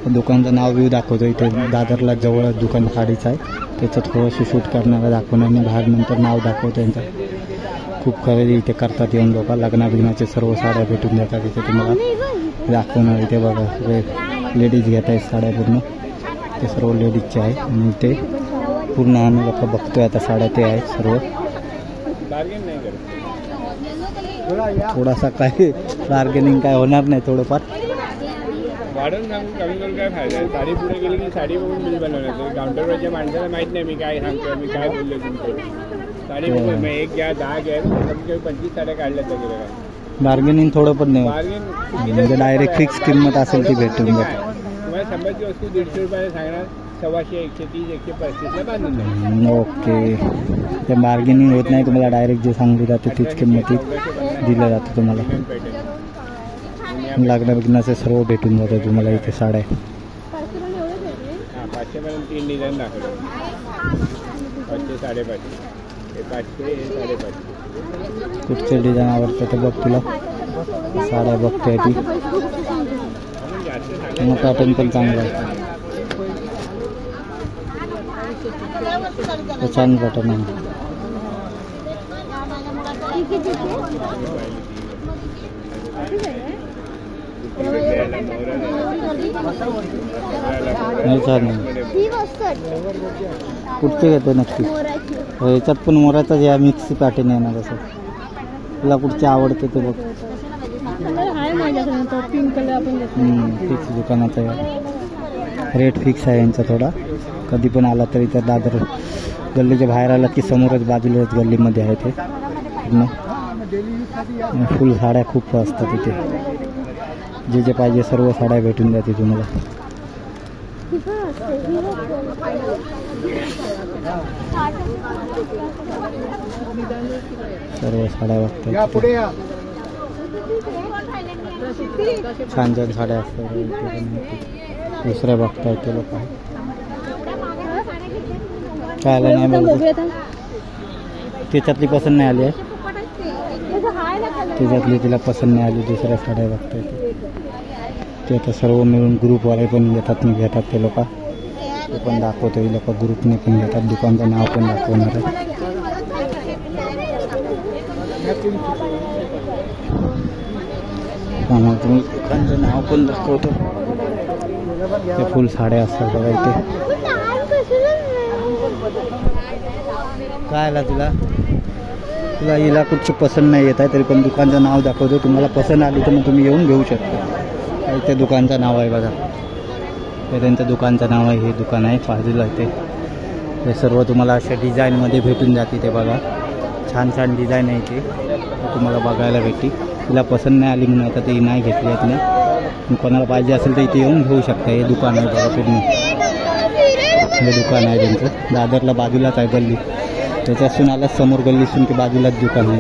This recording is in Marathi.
दुकानचं नाव व्ह्यू दाखवतो इथे दादरला जवळ दुकान साडीचं आहे त्याचं थोडंसं शूट करणारा दाखवणार आणि बाहेर नंतर नाव दाखवतो त्यांचं. खूप खरेदी इथे करतात येऊन लोक. लग्नाबिग्नाचे सर्व साड्या भेटून जातात इथे तुम्हाला दाखवणार. इथे बघा सगळे लेडीज घेत आहेत साड्या पूर्ण. ते सर्व लेडीजचे आहे आणि इथे पूर्ण आम्ही लोक बघतोय आता साड्या ते आहेत सर्व. थोडासा काय बार्गेनिंग काय होणार नाही थोडंफार. वाढून सांगून कमी करून काय फायदा आहे. साडी पुढे गेली की साडी बघून बिल बनवण्याचं. काउंटरवरच्या माणसाला माहीत नाही मी काय सांगतो मी काय बोललो तुमचं. साडी बघून एक घ्या 10 घ्या कमी 25 साड्या काढल्या तर बार्गेनिंग थोडं पण नाही. बार्गेन म्हणजे डायरेक्ट फिक्स किंमत असेल ती भेटून जाते. तुम्हाला 100ची वस्तू 150 रुपयाला सांगणार 125, 130, 135ला बांधून द्या. ओके. ते बार्गेनिंग होत नाही तुम्हाला. डायरेक्ट जे सांगली जाते तीच किंमतीत दिलं जातं तुम्हाला. लग्न बिग्नाचे सर्व भेटून जातं तुम्हाला इथे साड्या. 500 पर्यंत 3 डिझाईन दाखवतो. 500, 550, 500, 550. कुठचे डिझाईन आवडतं ते बघ तुला. साड्या बघतोय ती. मग पॅटर्न पण चांगला आहे. छान पॅटर्न आहे. नाही छान आहे. कुठचे घेतो नक्की. ह्याच्यात पण मोराचाच या मिक्स पॅटर्न आहे ना तसं. तुला कुठचे आवडते ते बघ. फिक्स दुकानाचा रेट फिक्स आहे यांचा थोडा. कधी पण आला तरी तर दादर गल्लीच्या बाहेर आला की समोरच बाजूलाच गल्लीमध्ये आहे ते पूर्ण. फुल साड्या खूप असतात इथे. जे जे पाहिजे सर्व साड्या भेटून जाते तुम्हाला. सर्व साड्या बघतात. छान छान साड्या असतात. दुसऱ्या बघतायत ते लोक. काय आलं नाही बघ. त्याच्यातली पसंत नाही आली आहे. त्याच्यातली तिला पसंत नाही आली. दुसऱ्या साड्या बघतायत ते आता सर्व मिळून ग्रुपवाले पण घेतात ते लोक. ते पण दाखवतो. हे लोक ग्रुपने पण घेतात. दुकानचं नाव पण दाखवणार आहे. तुम्ही दुकानचं नाव पण दाखवतो. ते फुल साड्या असतात बघा इथे. काय आला तुला हिला कुठची पसंत नाही येत आहे तरी पण दुकानचं नाव दाखवतो. तुम्हाला पसंत आली तर मग तुम्ही येऊन घेऊ शकता. इथे दुकानचं नाव आहे बघा. हे त्यांचं दुकानचं नाव आहे. हे दुकान आहे बाजूला इथे. हे सर्व तुम्हाला अशा डिझाईनमध्ये भेटून जाते. ते बघा छान छान डिझाईन आहे ते तुम्हाला बघायला भेटते. तिला पसंत नाही आली म्हणून आता ती नाही घेतली आहेत ना. कोणाला पाहिजे असेल तर इथे येऊन घेऊ शकता. हे दुकान आहे बघा पूर्ण. हे दुकान आहे त्यांचं. दादरला बाजूलाच आहे गल्ली. त्याच्यासून आला समोर गल्लीसून की बाजूलाच दुकान आहे.